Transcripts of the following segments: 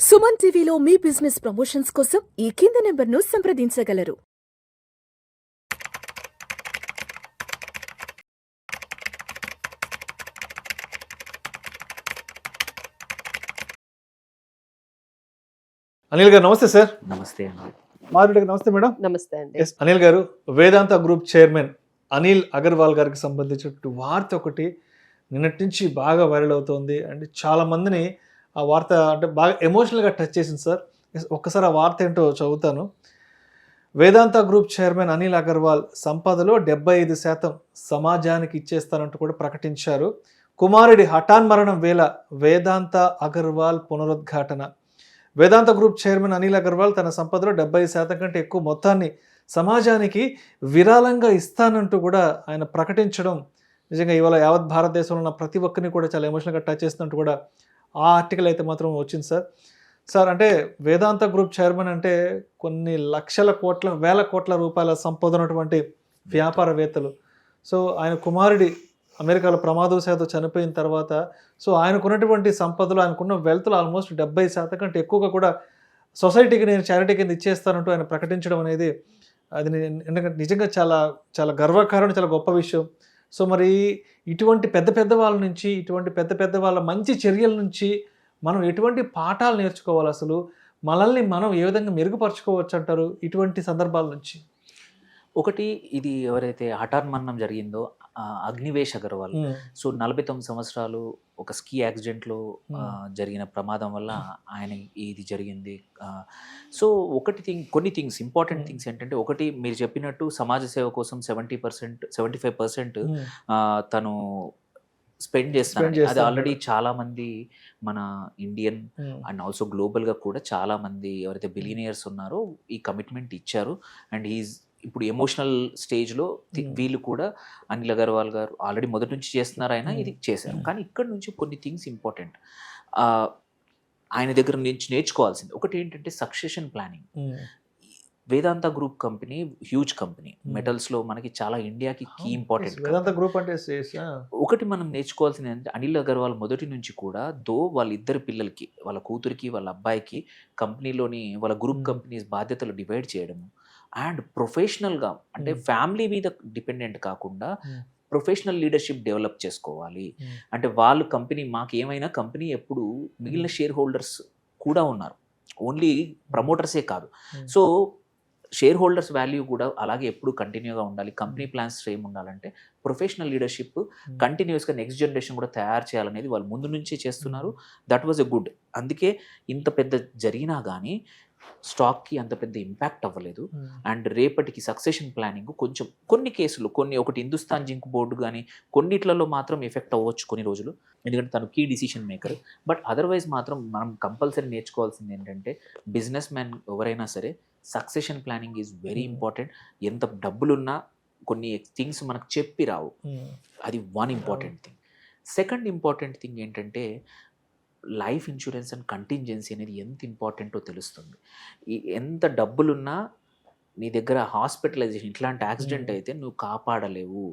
సుమన్ టీవీలో మీ business promotions కోసం ఈ కింది నెంబర్ను సంప్రదించగలరు. అనిల్ గారు నమస్తే సార్. నమస్తే అండి. మాధుడి గారు నమస్తే మేడం. నమస్తే అండి. ఎస్ అనిల్ గారు, వేదాంత గ్రూప్ చైర్మన్ అనిల్ అగర్వాల్ గారికి సంబంధించిన వార్త ఒకటి నిన్నటి నుంచి బాగా వైరల్ అవుతోంది అండ్ చాలా మందిని ఆ వార్త అంటే బాగా ఎమోషనల్గా టచ్ చేసింది సార్. ఒక్కసారి ఆ వార్త ఏంటో చదువుతాను. వేదాంత గ్రూప్ చైర్మన్ అనిల్ అగర్వాల్ సంపదలో 75% సమాజానికి ఇచ్చేస్తానంటూ కూడా ప్రకటించారు. కుమారుడి హఠాన్మరణం వేళ వేదాంత అగర్వాల్ పునరుద్ఘాటన. వేదాంత గ్రూప్ చైర్మన్ అనిల్ అగర్వాల్ తన సంపదలో 70% కంటే ఎక్కువ మొత్తాన్ని సమాజానికి విరాళంగా ఇస్తానంటూ కూడా ఆయన ప్రకటించడం నిజంగా ఇవాళ యావత్ భారతదేశంలో ఉన్న ప్రతి ఒక్కరిని కూడా చాలా ఎమోషనల్గా టచ్ చేస్తున్నట్టు కూడా ఆ ఆర్టికల్ అయితే మాత్రం వచ్చింది సార్. సార్ అంటే వేదాంత గ్రూప్ చైర్మన్ అంటే కొన్ని లక్షల కోట్ల వేల కోట్ల రూపాయల సంపద ఉన్నటువంటి వ్యాపారవేత్తలు. సో ఆయన కుమారుడి అమెరికాలో ప్రమాదవశాత్తు చనిపోయిన తర్వాత సో ఆయనకున్నటువంటి సంపదలు, ఆయనకున్న వెల్త్లో ఆల్మోస్ట్ 70% కంటే ఎక్కువగా కూడా సొసైటీకి నేను చారిటీ కింద ఇచ్చేస్తానంటూ ఆయన ప్రకటించడం అనేది అది నిజంగా చాలా చాలా గర్వకారణం, చాలా గొప్ప విషయం. సో మరి ఇటువంటి పెద్ద పెద్ద వాళ్ళ నుంచి, ఇటువంటి పెద్ద పెద్ద వాళ్ళ మంచి చర్యల నుంచి మనం ఎటువంటి పాఠాలు నేర్చుకోవాలి, అసలు మనల్ని మనం ఏ విధంగా మెరుగుపరచుకోవచ్చు అంటారు ఇటువంటి సందర్భాల నుంచి? ఒకటి, ఇది ఎవరైతే హఠాన్మరణం జరిగిందో అగ్నివేష్ అగర్వాల్. సో 49 సంవత్సరాలు ఒక స్కీ యాక్సిడెంట్లో జరిగిన ప్రమాదం వల్ల ఆయన ఇది జరిగింది. సో కొన్ని థింగ్స్ ఇంపార్టెంట్ థింగ్స్ ఏంటంటే, ఒకటి మీరు చెప్పినట్టు సమాజ సేవ కోసం 70% 75% తను స్పెండ్ చేస్తాను. అది ఆల్రెడీ చాలా మంది మన ఇండియన్ అండ్ ఆల్సో గ్లోబల్గా కూడా చాలా మంది ఎవరైతే బిలియనియర్స్ ఉన్నారో ఈ కమిట్మెంట్ ఇచ్చారు. అండ్ ఇప్పుడు ఎమోషనల్ స్టేజ్లో వీళ్ళు కూడా అనిల్ అగర్వాల్ గారు ఆల్రెడీ మొదటి నుంచి చేస్తున్నారు, ఆయన ఇది చేశారు. కానీ ఇక్కడ నుంచి కొన్ని థింగ్స్ ఇంపార్టెంట్ ఆయన దగ్గర నుంచి నేర్చుకోవాల్సింది. ఒకటి ఏంటంటే సక్సెషన్ ప్లానింగ్. వేదాంత గ్రూప్ కంపెనీ హ్యూజ్ కంపెనీ, మెటల్స్లో మనకి చాలా ఇండియాకి కీ ఇంపార్టెంట్. వేదాంత గ్రూప్ అంటే ఒకటి మనం నేర్చుకోవాల్సింది ఏంటంటే, అనిల్ అగర్వాల్ మొదటి నుంచి కూడా వాళ్ళ ఇద్దరు పిల్లలకి, వాళ్ళ కూతురికి వాళ్ళ అబ్బాయికి కంపెనీలోని వాళ్ళ గ్రూప్ కంపెనీస్ బాధ్యతలు డివైడ్ చేయడము అండ్ ప్రొఫెషనల్గా అంటే ఫ్యామిలీ మీద డిపెండెంట్ కాకుండా ప్రొఫెషనల్ లీడర్షిప్ డెవలప్ చేసుకోవాలి. అంటే వాళ్ళు కంపెనీ మాకు ఏమైనా కంపెనీ ఎప్పుడు మిగిలిన షేర్ హోల్డర్స్ కూడా ఉన్నారు, ఓన్లీ ప్రమోటర్సే కాదు. సో షేర్ హోల్డర్స్ వాల్యూ కూడా అలాగే ఎప్పుడు కంటిన్యూగా ఉండాలి. కంపెనీ ప్లాన్స్ ఏమి ఉండాలంటే ప్రొఫెషనల్ లీడర్షిప్ కంటిన్యూస్గా నెక్స్ట్ జనరేషన్ కూడా తయారు చేయాలనేది వాళ్ళు ముందు నుంచే చేస్తున్నారు. That was a good. అందుకే ఇంత పెద్ద జరిగినా కానీ స్టాక్కి అంత పెద్ద ఇంపాక్ట్ అవ్వలేదు. అండ్ రేపటికి సక్సెషన్ ప్లానింగ్ కొంచెం కొన్ని కేసులు ఒకటి హిందుస్థాన్ జింక్ బోర్డు కానీ కొన్నిట్లలో మాత్రం ఎఫెక్ట్ అవ్వచ్చు కొన్ని రోజులు, ఎందుకంటే తను key decision maker. But otherwise మాత్రం మనం కంపల్సరీ నేర్చుకోవాల్సింది ఏంటంటే, బిజినెస్ మ్యాన్ ఎవరైనా సరే succession planning is very important. ఎంత డబ్బులున్నా కొన్ని థింగ్స్ మనకు చెప్పి రావు, అది one important thing. Second important thing ఏంటంటే, లైఫ్ ఇన్సూరెన్స్ అండ్ కంటింజెన్సీ అనేది ఎంత ఇంపార్టెంటో తెలుస్తుంది. ఎంత డబ్బులున్నా నీ దగ్గర హాస్పిటలైజేషన్ ఇట్లాంటి యాక్సిడెంట్ అయితే నువ్వు కాపాడలేవు,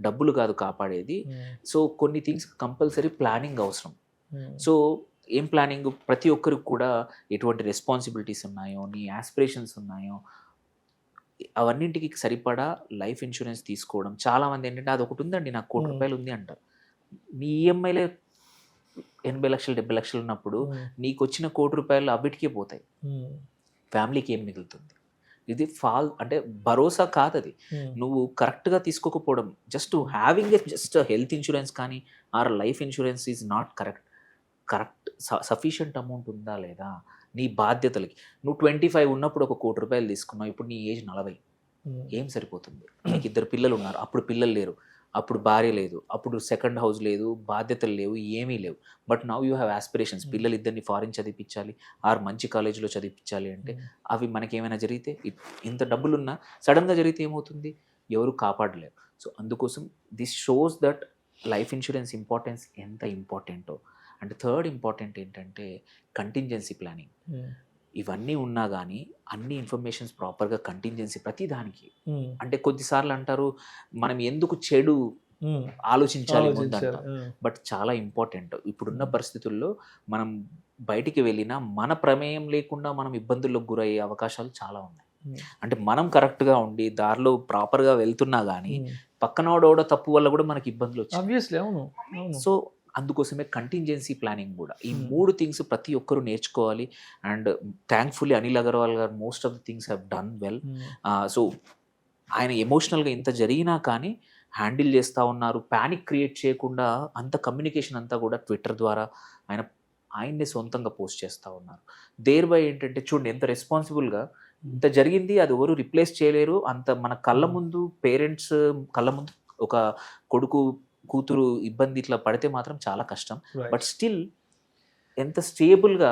డబ్బులు కాదు కాపాడేది. సో కొన్ని థింగ్స్ కంపల్సరీ ప్లానింగ్ అవసరం. సో ఏం ప్లానింగ్? ప్రతి ఒక్కరికి కూడా ఎటువంటి రెస్పాన్సిబిలిటీస్ ఉన్నాయో, నీ యాస్పిరేషన్స్ ఉన్నాయో, అవన్నింటికి సరిపడా లైఫ్ ఇన్సూరెన్స్ తీసుకోవడం. చాలామంది ఏంటంటే, అది ఒకటి ఉందండి నాకు ₹1,00,000 ఉంది అంటారు. నీ ఈఎంఐలే 80 లక్షలు 70 లక్షలు ఉన్నప్పుడు నీకు వచ్చిన ₹1,00,00,000 అవిటికే పోతాయి, ఫ్యామిలీకి ఏం మిగులుతుంది? ఇది అంటే భరోసా కాదు అది. నువ్వు కరెక్ట్గా తీసుకోకపోవడం, just having just health insurance కానీ or life insurance is not correct. Sufficient amount ఉందా లేదా నీ బాధ్యతలకి? నువ్వు 25 ఉన్నప్పుడు ఒక ₹1,00,00,000 తీసుకున్నావు, ఇప్పుడు నీ ఏజ్ 40, ఏం సరిపోతుంది? నీకు 2 పిల్లలు ఉన్నారు, అప్పుడు పిల్లలు లేరు, అప్పుడు భార్య లేదు, అప్పుడు సెకండ్ హౌస్ లేదు, బాధ్యతలు లేవు, ఏమీ లేవు. But now you have aspirations. పిల్లలు ఇద్దరిని ఫారిన్ చదివించాలి ఆర్ మంచి కాలేజీలో చదివించాలి అంటే అవి మనకేమైనా జరిగితే, ఇంత డబ్బులున్నా సడన్గా జరిగితే ఏమవుతుంది? ఎవరు కాపాడలేరు. సో అందుకోసం this shows that life insurance importance ఎంత ఇంపార్టెంటో. అండ్ థర్డ్ ఇంపార్టెంట్ ఏంటంటే కంటింజెన్సీ ప్లానింగ్. ఇవన్నీ ఉన్నా కానీ అన్ని ఇన్ఫర్మేషన్స్ ప్రాపర్గా కంటింజెన్సీ ప్రతి దానికి. అంటే కొద్దిసార్లు అంటారు మనం ఎందుకు చెడు ఆలోచించాలి ముందు అంటాం, బట్ చాలా ఇంపార్టెంట్. ఇప్పుడున్న పరిస్థితుల్లో మనం బయటికి వెళ్ళినా మన ప్రమేయం లేకుండా మనం ఇబ్బందులకు గురయ్యే అవకాశాలు చాలా ఉన్నాయి. అంటే మనం కరెక్ట్గా ఉండి దారిలో ప్రాపర్గా వెళ్తున్నా కానీ పక్కనోడోడో తప్పు వల్ల కూడా మనకి ఇబ్బందులు వచ్చాయి. ఆబ్వియస్లీ అవును. సో అందుకోసమే కంటింజెన్సీ ప్లానింగ్ కూడా, ఈ 3 థింగ్స్ ప్రతి ఒక్కరు నేర్చుకోవాలి. అండ్ థ్యాంక్ఫుల్లీ అనిల్ అగర్వాల్ గారు most of the things have done well. So ఆయన ఎమోషనల్గా ఇంత జరిగినా కానీ హ్యాండిల్ చేస్తూ ఉన్నారు. ప్యానిక్ క్రియేట్ చేయకుండా అంత కమ్యూనికేషన్ అంతా కూడా ట్విట్టర్ ద్వారా ఆయన్నే సొంతంగా పోస్ట్ చేస్తూ ఉన్నారు. దేర్ బై ఏంటంటే చూడండి ఎంత రెస్పాన్సిబుల్గా ఇంత జరిగింది, అది ఎవరు రిప్లేస్ చేయలేరు. అంత మన కళ్ళ ముందు పేరెంట్స్ కళ్ళ ముందు ఒక కొడుకు కూతురు ఇబ్బంది ఇట్లా పడితే మాత్రం చాలా కష్టం. బట్ స్టిల్ ఎంత స్టేబుల్గా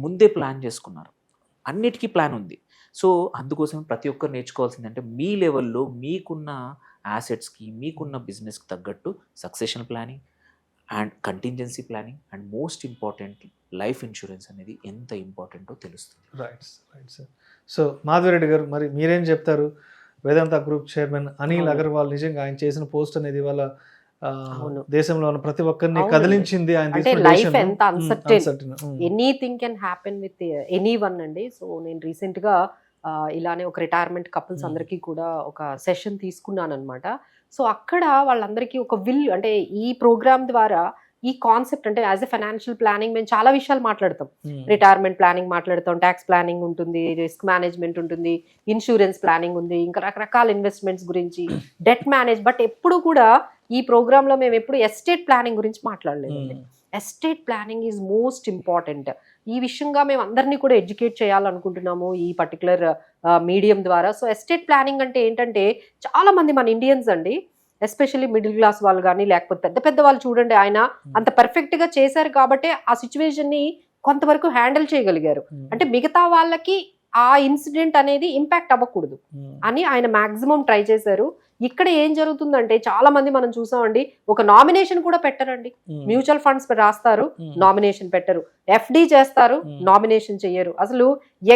ముందే ప్లాన్ చేసుకున్నారు. అన్నిటికీ ప్లాన్ ఉంది. సో అందుకోసం ప్రతి ఒక్కరు నేర్చుకోవాల్సిందంటే మీ లెవెల్లో మీకున్న యాసెట్స్కి మీకున్న బిజినెస్కి తగ్గట్టు succession planning and contingency planning and most important life insurance అనేది ఎంత ఇంపార్టెంటో తెలుస్తుంది. Right sir. సో మాధవిరెడ్డి గారు, మరి మీరేం చెప్తారు? వేదాంత గ్రూప్ చైర్మన్ అనిల్ అగర్వాల్ నిజంగా ఆయన చేసిన పోస్ట్ అనేది వాళ్ళ దేశంలో ఉన్న ప్రతి ఒక్కరిని కదిలించింది. అంటే లైఫ్ ఎంత uncertain, anything can happen with anyone అండి. సో నేను రీసెంట్ గా ఇలానే ఒక రిటైర్మెంట్ కపుల్స్ అందరికీ కూడా ఒక సెషన్ తీసుకున్నాను అనమాట. సో అక్కడ వాళ్ళందరికీ ఒక విల్, అంటే ఈ ప్రోగ్రామ్ ద్వారా ఈ కాన్సెప్ట్, అంటే యాజ్ ఎ ఫైనాన్షియల్ ప్లానింగ్ మేము చాలా విషయాలు మాట్లాడతాం. రిటైర్మెంట్ ప్లానింగ్ మాట్లాడతాం, ట్యాక్స్ ప్లానింగ్ ఉంటుంది, రిస్క్ మేనేజ్మెంట్ ఉంటుంది, ఇన్సూరెన్స్ ప్లానింగ్ ఉంది, ఇంకా రకరకాల ఇన్వెస్ట్మెంట్స్ గురించి, డెట్ మేనేజ్. బట్ ఎప్పుడు కూడా ఈ ప్రోగ్రామ్ లో మేము ఎప్పుడు ఎస్టేట్ ప్లానింగ్ గురించి మాట్లాడలేదండి. Estate planning is most important. ఈ విషయంగా మేము అందరినీ కూడా ఎడ్యుకేట్ చేయాలనుకుంటున్నాము ఈ పర్టికులర్ మీడియం ద్వారా. సో ఎస్టేట్ ప్లానింగ్ అంటే ఏంటంటే చాలా మంది మన ఇండియన్స్ అండి, ఎస్పెషల్లీ మిడిల్ క్లాస్ వాళ్ళు కానీ లేకపోతే పెద్ద పెద్ద వాళ్ళు చూడండి, ఆయన అంత పర్ఫెక్ట్ గా చేశారు కాబట్టి ఆ సిచ్యువేషన్ ని కొంతవరకు హ్యాండిల్ చేయగలిగారు. అంటే మిగతా వాళ్ళకి ఆ ఇన్సిడెంట్ అనేది ఇంపాక్ట్ అవ్వకూడదు అని ఆయన మాక్సిమం ట్రై చేశారు. ఇక్కడ ఏం జరుగుతుందంటే చాలా మంది మనం చూసామండి, ఒక నామినేషన్ కూడా పెట్టరండి. మ్యూచువల్ ఫండ్స్ రాస్తారు, నామినేషన్ పెట్టరు. ఎఫ్డి చేస్తారు, నామినేషన్ చెయ్యరు. అసలు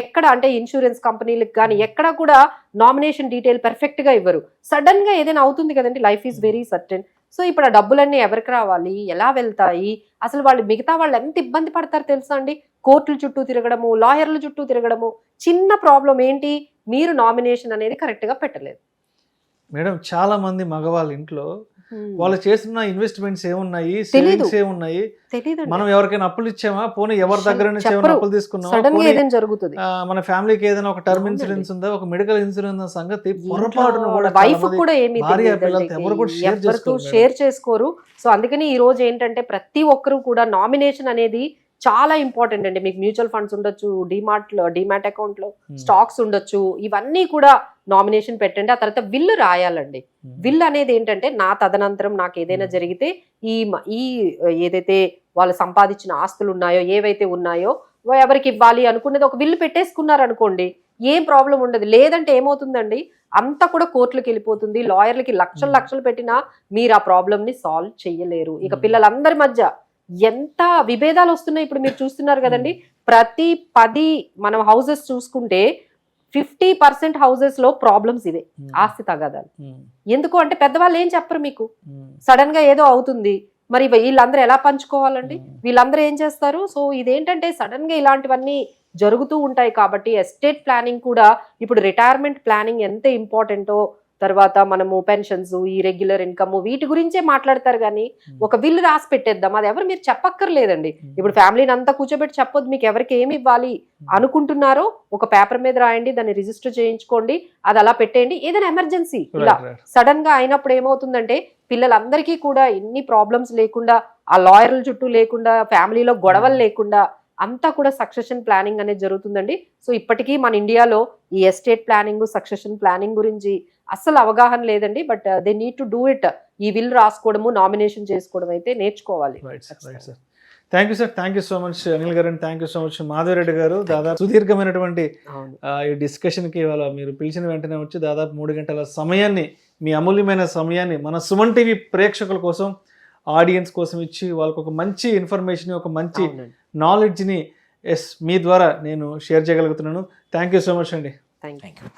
ఎక్కడ అంటే ఇన్సూరెన్స్ కంపెనీలకు కానీ ఎక్కడ కూడా నామినేషన్ డీటెయిల్ పర్ఫెక్ట్ గా ఇవ్వరు. సడన్ గా ఏదైనా అవుతుంది కదండి, life is very certain. So ఇప్పుడు ఆ డబ్బులన్నీ ఎవరికి రావాలి, ఎలా వెళ్తాయి, అసలు వాళ్ళు మిగతా వాళ్ళు ఎంత ఇబ్బంది పడతారు తెలుసా అండి. కోర్టుల చుట్టూ తిరగడము, లాయర్ల చుట్టూ తిరగడము. చిన్న ప్రాబ్లం ఏంటి, మీరు నామినేషన్ అనేది కరెక్ట్ గా పెట్టలేదు. మేడం చాలా మంది మగవాళ్ళ ఇంట్లో వాళ్ళు చేస్తున్న ఇన్వెస్ట్మెంట్స్ ఏమున్నాయి, సేవింగ్స్ ఏమున్నాయి, మనం ఎవరికైనా అప్పులు ఇచ్చామా, పోనీ ఎవరి దగ్గర నుంచి ఏమైనా అప్పులు తీసుకున్నామా, మన ఫ్యామిలీకి ఏదైనా ఒక టర్మ్ ఇన్సూరెన్స్ ఉందా, ఒక మెడికల్ ఇన్సూరెన్స్ సంగతి పొరపాటును కూడా షేర్ చేసుకోరు. సో అందుకని ఈ రోజు ఏంటంటే ప్రతి ఒక్కరు కూడా నామినేషన్ అనేది చాలా ఇంపార్టెంట్ అండి. మీకు మ్యూచువల్ ఫండ్స్ ఉండొచ్చు, డిమాట్ అకౌంట్ లో స్టాక్స్ ఉండొచ్చు, ఇవన్నీ కూడా నామినేషన్ పెట్టండి. ఆ తర్వాత విల్ రాయాలండి. విల్ అనేది ఏంటంటే నా తదనంతరం నాకు ఏదైనా జరిగితే ఈ ఏదైతే వాళ్ళు సంపాదించిన ఆస్తులు ఉన్నాయో, ఏవైతే ఉన్నాయో ఎవరికి ఇవ్వాలి అనుకునేది ఒక విల్ పెట్టేసుకున్నారు అనుకోండి, ఏం ప్రాబ్లం ఉండదు. లేదంటే ఏమవుతుందండి, అంతా కూడా కోర్టులకు వెళ్ళిపోతుంది. లాయర్లకి లక్షలు పెట్టినా మీరు ఆ ప్రాబ్లమ్ ని సాల్వ్ చేయలేరు. ఇక పిల్లలందరి మధ్య ఎంత విభేదాలు వస్తున్నాయి ఇప్పుడు మీరు చూస్తున్నారు కదండి. ప్రతి 10 మనం హౌసెస్ చూసుకుంటే 50% హౌసెస్ లో ప్రాబ్లమ్స్ ఇవే, ఆస్తి తగాదాలు. ఎందుకు అంటే పెద్దవాళ్ళు ఏం చెప్పరు మీకు, సడన్ గా ఏదో అవుతుంది, మరి వీళ్ళందరూ ఎలా పంచుకోవాలండి, వీళ్ళందరూ ఏం చేస్తారు. సో ఇదేంటంటే సడన్ గా ఇలాంటివన్నీ జరుగుతూ ఉంటాయి. కాబట్టి ఎస్టేట్ ప్లానింగ్ కూడా ఇప్పుడు రిటైర్మెంట్ ప్లానింగ్ ఎంత ఇంపార్టెంటో, తర్వాత మనము పెన్షన్స్, ఈ రెగ్యులర్ ఇన్కమ్, వీటి గురించే మాట్లాడతారు. కానీ ఒక బిల్ రాసి పెట్టేద్దాం, అది ఎవరు మీరు చెప్పక్కర్లేదండి. ఇప్పుడు ఫ్యామిలీని అంతా కూర్చోబెట్టి చెప్పొద్దు, మీకు ఎవరికి ఏమి ఇవ్వాలి అనుకుంటున్నారో ఒక పేపర్ మీద రాయండి, దాన్ని రిజిస్టర్ చేయించుకోండి, అది అలా పెట్టేయండి. ఏదైనా ఎమర్జెన్సీ ఇలా సడన్ గా అయినప్పుడు ఏమవుతుందంటే పిల్లలందరికీ కూడా ఎన్ని ప్రాబ్లమ్స్ లేకుండా, ఆ లాయర్ల చుట్టూ లేకుండా, ఫ్యామిలీలో గొడవలు లేకుండా అంతా కూడా సక్సెషన్ ప్లానింగ్ అనేది జరుగుతుందండి. సో ఇప్పటికీ మన ఇండియాలో ఈ ఎస్టేట్ ప్లానింగ్, సక్సెషన్ ప్లానింగ్ గురించి అస్సలు అవగాహన లేదండి. But they need to do it. ఈ విల్ రాసుకోవడము, నామినేషన్ చేసుకోవడం అయితే నేర్చుకోవాలి. Thank you sir, thank you so much Anil గారు, and thank you so much Madhavi Reddy గారు. దాదాపు సుదీర్ఘమైనటువంటి ఈ డిస్కషన్కి ఇవాళ మీరు పిలిచిన వెంటనే వచ్చి దాదాపు 3 గంటల సమయాన్ని, మీ అమూల్యమైన సమయాన్ని మన సుమన్ టీవీ ప్రేక్షకుల కోసం, ఆడియన్స్ కోసం ఇచ్చి వాళ్ళకు ఒక మంచి ఇన్ఫర్మేషన్, ఒక మంచి నాలెడ్జ్ని మీ ద్వారా నేను షేర్ చేయగలుగుతున్నాను. థ్యాంక్ యూ సో మచ్ అండి. Thank you.